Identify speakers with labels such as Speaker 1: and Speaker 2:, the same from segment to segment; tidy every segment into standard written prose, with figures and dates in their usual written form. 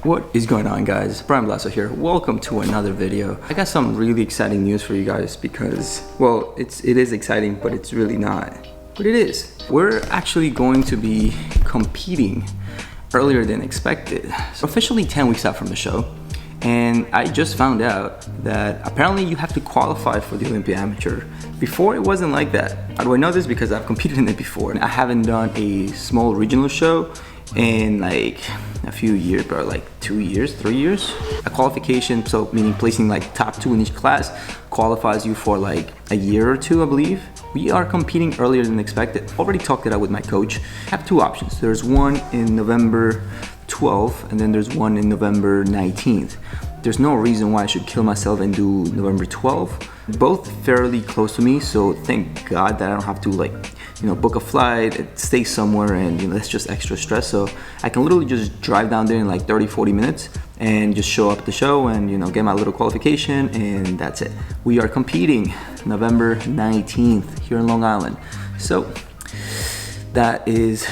Speaker 1: What is going on, guys? Bryan Blacio here. Welcome to another video. I got some really exciting news for you guys because, well, it is exciting, but it's really not. But it is. We're actually going to be competing earlier than expected. So officially 10 weeks out from the show. And I just found out that apparently you have to qualify for the Olympia Amateur. Before, it wasn't like that. How do I know this? Because I've competed in it before. I haven't done a small regional show in like a few years, bro, like 2 years, 3 years. A qualification, so meaning placing like top 2 in each class, qualifies you for like a year or 2, I believe. We are competing earlier than expected. Already talked it out with my coach. I have 2 options. There's one in November 12th, and then there's one in November 19th. There's no reason why I should kill myself and do November 12th. Both fairly close to me, so thank God that I don't have to like, book a flight, stay somewhere, and that's just extra stress. So I can literally just drive down there in like 30-40 minutes and just show up at the show and get my little qualification, and that's it. We are competing November 19th here in Long Island. So that is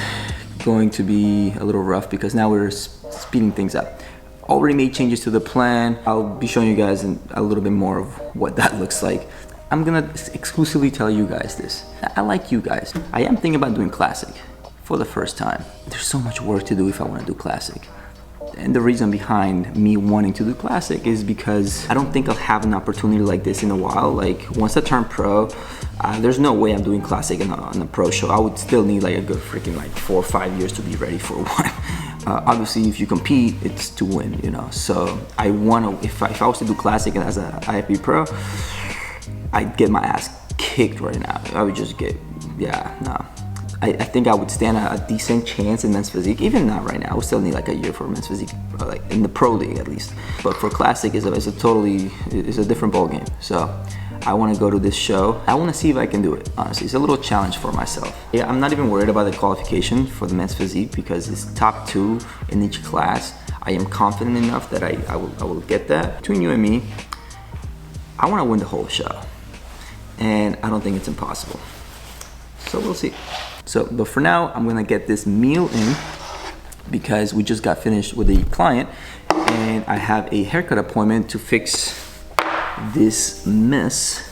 Speaker 1: going to be a little rough because now we're speeding things up. Already made changes to the plan. I'll be showing you guys a little bit more of what that looks like. I'm gonna exclusively tell you guys this. I like you guys. I am thinking about doing Classic for the first time. There's so much work to do if I want to do Classic. And the reason behind me wanting to do Classic is because I don't think I'll have an opportunity like this in a while. Like once I turn pro, there's no way I'm doing Classic on a pro show. I would still need like a good freaking like 4 or 5 years to be ready for one. Obviously, if you compete, it's to win, So I wanna, if I was to do Classic as a IFB pro, I'd get my ass kicked right now. I would just get, I think I would stand a decent chance in men's physique. Even not right now, I would still need like a year for men's physique, like in the pro league at least. But for Classic, it's a different ball game. So I want to go to this show. I want to see if I can do it, honestly. It's a little challenge for myself. Yeah, I'm not even worried about the qualification for the men's physique because it's top 2 in each class. I am confident enough that I will get that. Between you and me, I want to win the whole show. And I don't think it's impossible. So we'll see. But for now, I'm gonna get this meal in because we just got finished with a client and I have a haircut appointment to fix this mess.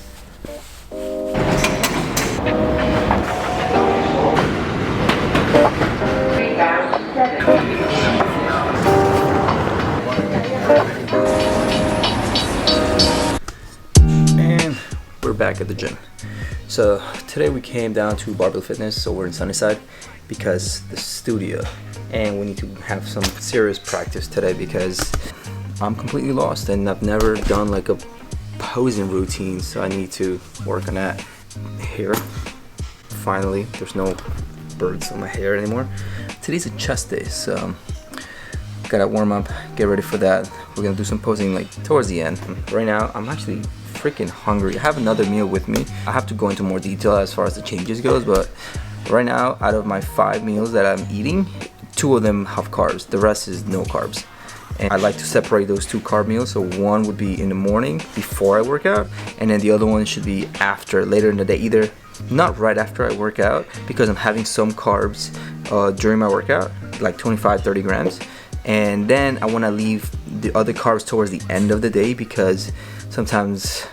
Speaker 1: And we're back at the gym. So today we came down to Barbell Fitness, so we're in Sunnyside because the studio, and we need to have some serious practice today because I'm completely lost and I've never done like a posing routine, so I need to work on that. Here, finally, there's no birds on my hair anymore. Today's a chest day, so gotta warm up, get ready for that. We're gonna do some posing like towards the end. Right now, I'm actually freaking hungry. I have another meal with me. I have to go into more detail as far as the changes goes, but right now, out of my 5 meals that I'm eating, 2 of them have carbs. The rest is no carbs. And I like to separate those 2 carb meals. So one would be in the morning before I work out, and then the other one should be after, later in the day, either not right after I work out because I'm having some carbs during my workout, like 25-30 grams. And then I want to leave the other carbs towards the end of the day because sometimes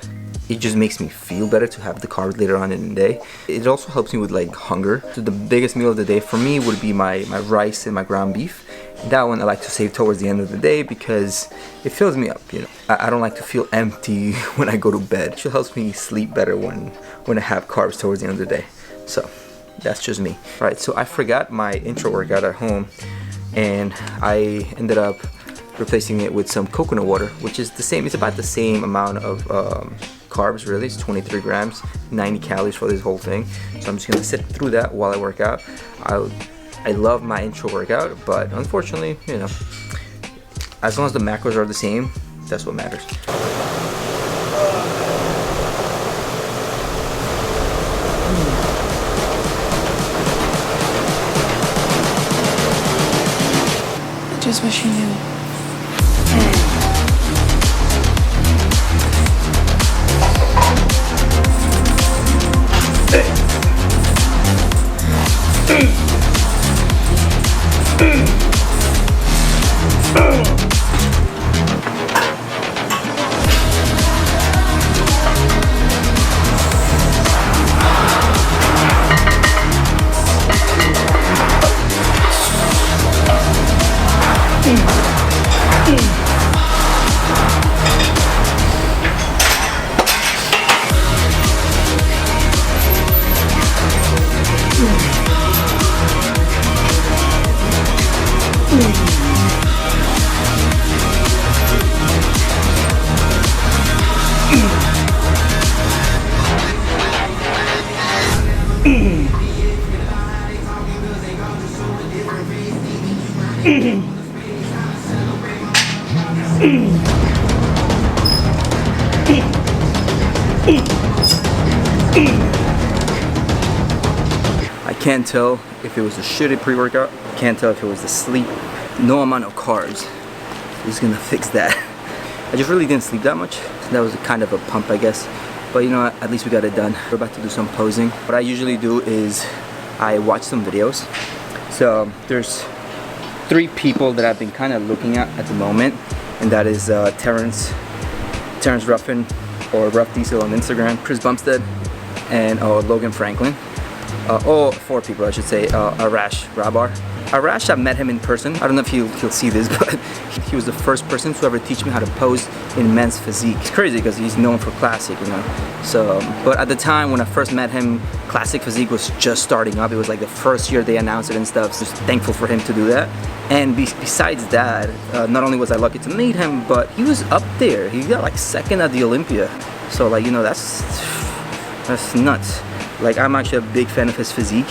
Speaker 1: it just makes me feel better to have the carbs later on in the day. It also helps me with like hunger. So the biggest meal of the day for me would be my rice and my ground beef. That one I like to save towards the end of the day because it fills me up, I don't like to feel empty when I go to bed. It helps me sleep better when I have carbs towards the end of the day. So that's just me. All right, so I forgot my intro workout at home and I ended up replacing it with some coconut water, which is the same. It's about the same amount of carbs, really. It's 23 grams, 90 calories for this whole thing. So I'm just gonna sit through that while I work out. I love my intro workout, but unfortunately, as long as the macros are the same, that's what matters.
Speaker 2: I just wish you knew.
Speaker 1: I can't tell if it was a shitty pre-workout. Can't tell if it was the sleep. No amount of carbs is gonna fix that. I just really didn't sleep that much. So that was kind of a pump, I guess. But you know what, at least we got it done. We're about to do some posing. What I usually do is I watch some videos. So there's 3 people that I've been kind of looking at the moment, and that is Terrence Ruffin, or Rough Diesel on Instagram, Chris Bumstead, and Logan Franklin. 4 people I should say. Arash Rabar. Arash, I met him in person. I don't know if he'll see this, but he was the first person to ever teach me how to pose in men's physique. It's crazy because he's known for classic, you know. So, but at the time when I first met him, Classic Physique was just starting up. It was like the first year they announced it and stuff. So just thankful for him to do that. And besides that, not only was I lucky to meet him, but he was up there. He got like 2nd at the Olympia. So like, you know, that's nuts. Like, I'm actually a big fan of his physique.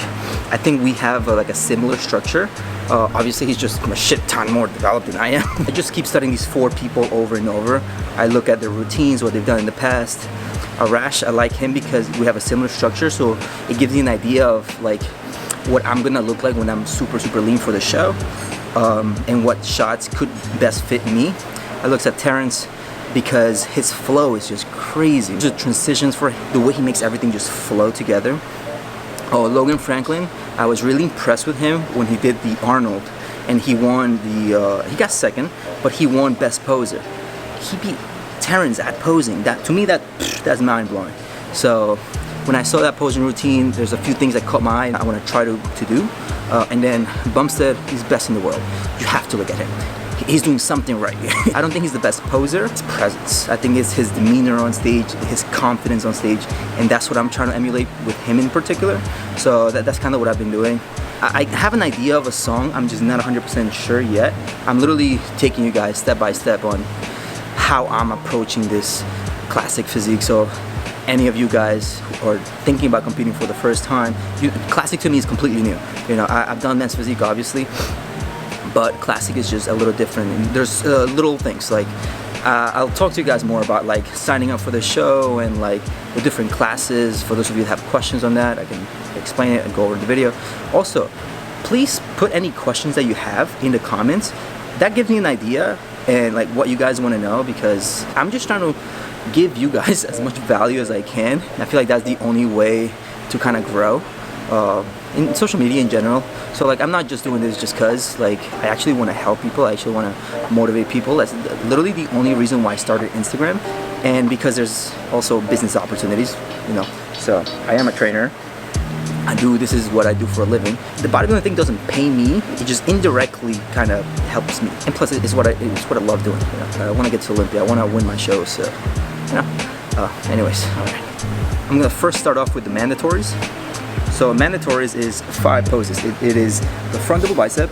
Speaker 1: I think we have like a similar structure. Obviously he's just a shit ton more developed than I am. I just keep studying these 4 people over and over. I look at their routines, what they've done in the past. Arash, I like him because we have a similar structure, so it gives you an idea of like what I'm gonna look like when I'm super lean for the show, and what shots could best fit me. I looked at Terrence because his flow is just crazy. The transitions for the way he makes everything just flow together. Logan Franklin, I was really impressed with him when he did the Arnold, and he won the, he got 2nd, but he won Best Poser. He beat Terrence at posing. That, to me, that's mind-blowing. So when I saw that posing routine, there's a few things that caught my eye and I want to try to do. And then Bumstead, he's best in the world. You have to look at him. He's doing something right. I don't think he's the best poser. It's presence. I think it's his demeanor on stage, his confidence on stage, and that's what I'm trying to emulate with him in particular. So that's kind of what I've been doing. I have an idea of a song. I'm just not 100% sure yet. I'm literally taking you guys step by step on how I'm approaching this classic physique. So any of you guys who are thinking about competing for the first time, classic to me is completely new. You know, I've done men's physique obviously, but classic is just a little different. And there's little things like I'll talk to you guys more about like signing up for the show and like the different classes. For those of you that have questions on that, I can explain it and go over the video. Also, please put any questions that you have in the comments. That gives me an idea and like what you guys want to know, because I'm just trying to give you guys as much value as I can. I feel like that's the only way to kind of grow in social media in general. So like, I'm not just doing this just because like I actually want to help people. I actually want to motivate people. That's literally the only reason why I started Instagram, and because there's also business opportunities, you know. So I am a trainer. This is what I do for a living. The bodybuilding thing doesn't pay me, it just indirectly kind of helps me. And plus it's what I love doing. You know? I want to get to Olympia, I want to win my shows, so, you know. Anyways, all right. I'm gonna first start off with the mandatories. So mandatories is 5 poses. It is the front double bicep,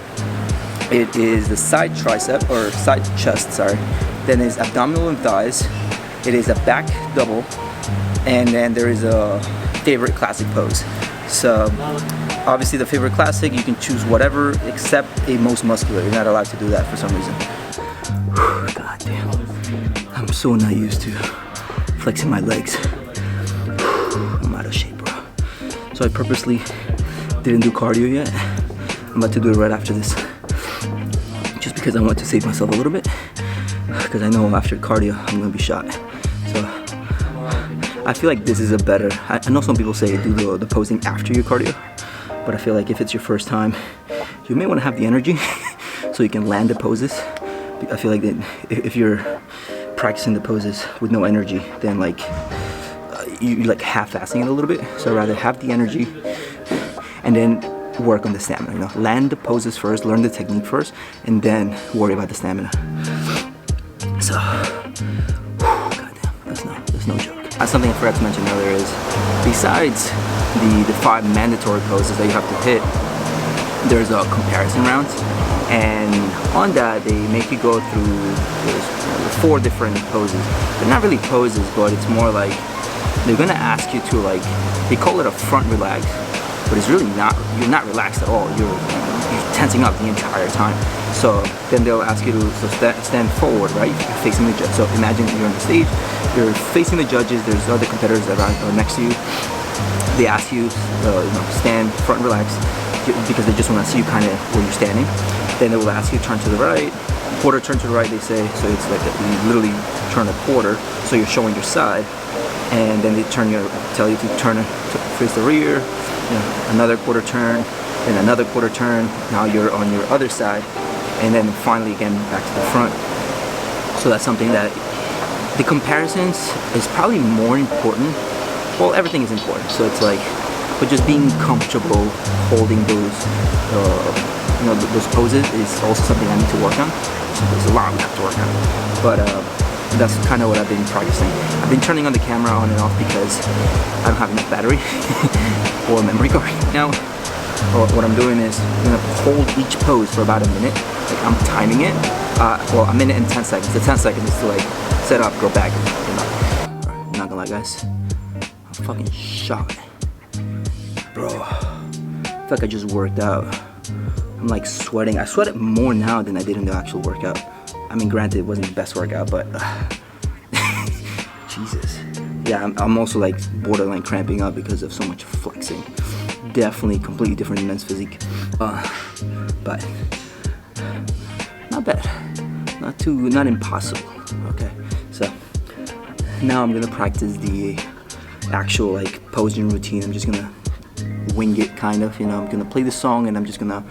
Speaker 1: it is the side tricep, or side chest, sorry. Then is abdominal and thighs, it is a back double, and then there is a favorite classic pose. So obviously the favorite classic, you can choose whatever except a most muscular. You're not allowed to do that for some reason. God damn, I'm so not used to flexing my legs. I'm out of shape, bro. So I purposely didn't do cardio yet. I'm about to do it right after this, just because I want to save myself a little bit, because I know after cardio I'm gonna be shot. So I feel like this is a better, I know some people say do the posing after your cardio, but I feel like if it's your first time, you may want to have the energy so you can land the poses. I feel like that if you're practicing the poses with no energy, then like you're like half-assing it a little bit. So I'd rather have the energy and then work on the stamina, you know. Land the poses first, learn the technique first, and then worry about the stamina. So, goddamn, that's no joke. Something I forgot to mention earlier is, besides the 5 mandatory poses that you have to hit, there's a comparison round, and on that they make you go through 4 different poses. They're not really poses, but it's more like they're gonna ask you to, like, they call it a front relax, but it's really not. You're not relaxed at all. You're tensing up the entire time. So then they'll ask you to stand forward, right? You're facing the judge. So imagine you're on the stage, you're facing the judges, there's other competitors that are next to you, they ask you, stand front and relax, because they just want to see you kind of where you're standing. Then they will ask you turn to the right, quarter turn to the right, they say. So it's like you literally turn a quarter, so you're showing your side. And then they tell you to turn to face the rear, another quarter turn, then another quarter turn. Now you're on your other side, and then finally again back to the front. So that's something that the comparisons is probably more important. Well, everything is important. So it's like, but just being comfortable holding those, those poses is also something I need to work on. So there's a lot I have to work on. But that's kind of what I've been practicing. I've been turning on the camera on and off because I don't have enough battery or memory card now. What I'm doing is I'm gonna hold each pose for about a minute. Like I'm timing it. Well, a minute and 10 seconds. The 10 seconds is to like set up, go back. I'm not gonna lie, guys. I'm fucking shot, bro. I feel like I just worked out. I'm like sweating. I sweated more now than I did in the actual workout. I mean, granted, it wasn't the best workout, but Jesus. Yeah, I'm also like borderline cramping up because of so much flexing. Definitely completely different than men's physique, but not bad, not impossible. Okay, so now I'm gonna practice the actual like posing routine. I'm just gonna wing it, kind of. I'm gonna play the song and I'm just gonna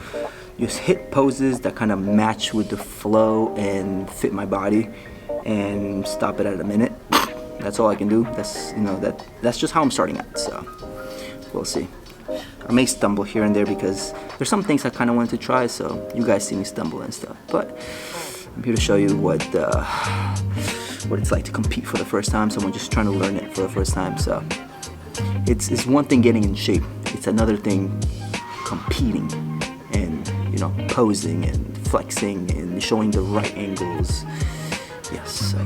Speaker 1: hit poses that kind of match with the flow and fit my body, and stop it at a minute. That's all I can do. That's just how I'm starting out. So we'll see. I may stumble here and there because there's some things I kind of wanted to try, so you guys see me stumble and stuff. But I'm here to show you what it's like to compete for the first time. Someone just trying to learn it for the first time. So it's one thing getting in shape. It's another thing competing and posing and flexing and showing the right angles. Yes. So.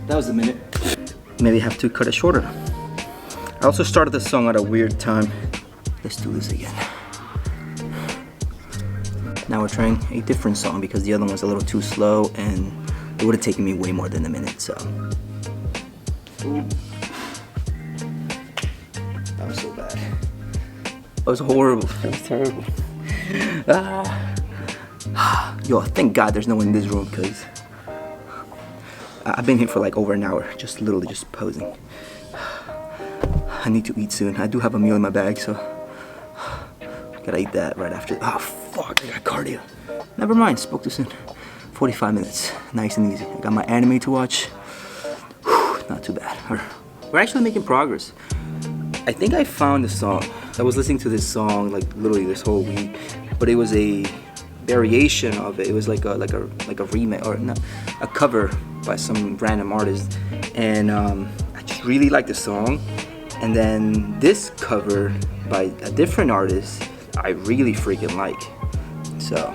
Speaker 1: That was a minute. Maybe have to cut it shorter. I also started the song at a weird time. Let's do this again. Now we're trying a different song because the other one was a little too slow and it would have taken me way more than a minute, so. Ooh. That was so bad. That was horrible. That was terrible. Yo, thank God there's no one in this room because I've been here for like over an hour, literally just posing. I need to eat soon. I do have a meal in my bag, so gotta eat that right after. Oh fuck, I got cardio. Never mind, spoke too soon. 45 minutes, nice and easy. I got my anime to watch. Whew, not too bad. We're actually making progress. I think I found a song. I was listening to this song like literally this whole week, but it was a variation of it. It was like a remake or no, a cover by some random artist, and I just really like the song. And then this cover by a different artist, I really freaking like. So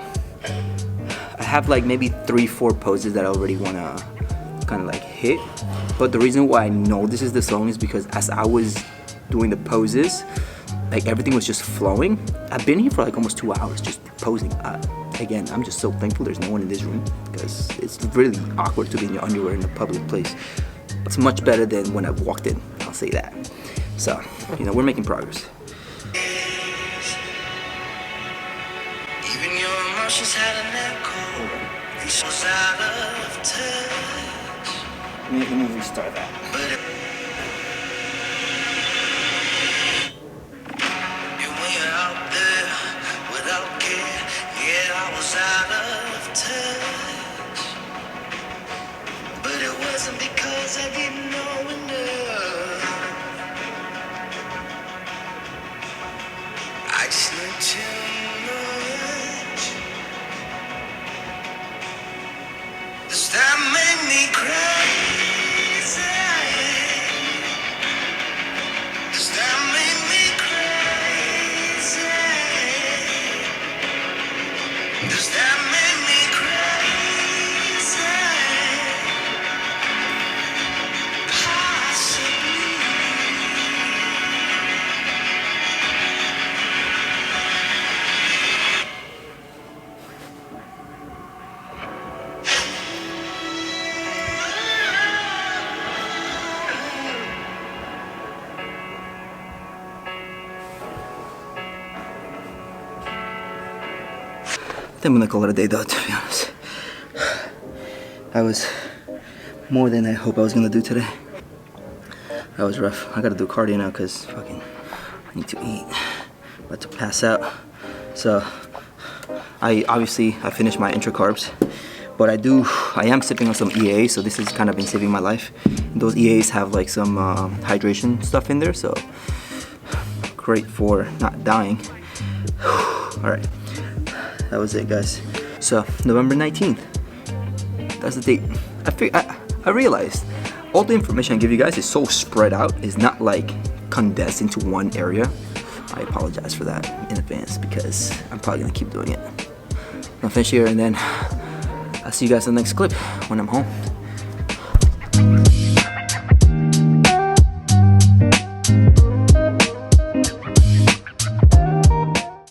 Speaker 1: I have like maybe 3-4 poses that I already wanna kind of like hit. But the reason why I know this is the song is because as I was doing the poses, like everything was just flowing. I've been here for like almost 2 hours just posing. Again, I'm just so thankful there's no one in this room because it's really awkward to be in your underwear in a public place. It's much better than when I walked in. I was say that. So, you know, we're making progress.
Speaker 3: Even your emotions had an echo. And so was out of touch.
Speaker 1: Let me restart that.
Speaker 3: But when you're out there without care, yeah, I was out of touch. But it wasn't because I didn't know enough. I just knew too much. This time made me crazy. This time made me crazy. This time made me crazy. Possibly.
Speaker 1: I think I'm gonna call it a day though, to be honest. That was more than I hope I was gonna do today. That was rough. I gotta do cardio now because fucking I need to eat. About to pass out. So I finished my intra carbs, but I am sipping on some EAs, so this has kind of been saving my life. And those EAs have like some hydration stuff in there, so great for not dying. All right. That was it, guys. So November 19th, that's the date. I realized all the information I give you guys is so spread out. It's not like condensed into one area. I apologize for that in advance because I'm probably gonna keep doing it. I'll finish here and then I'll see you guys in the next clip when I'm home.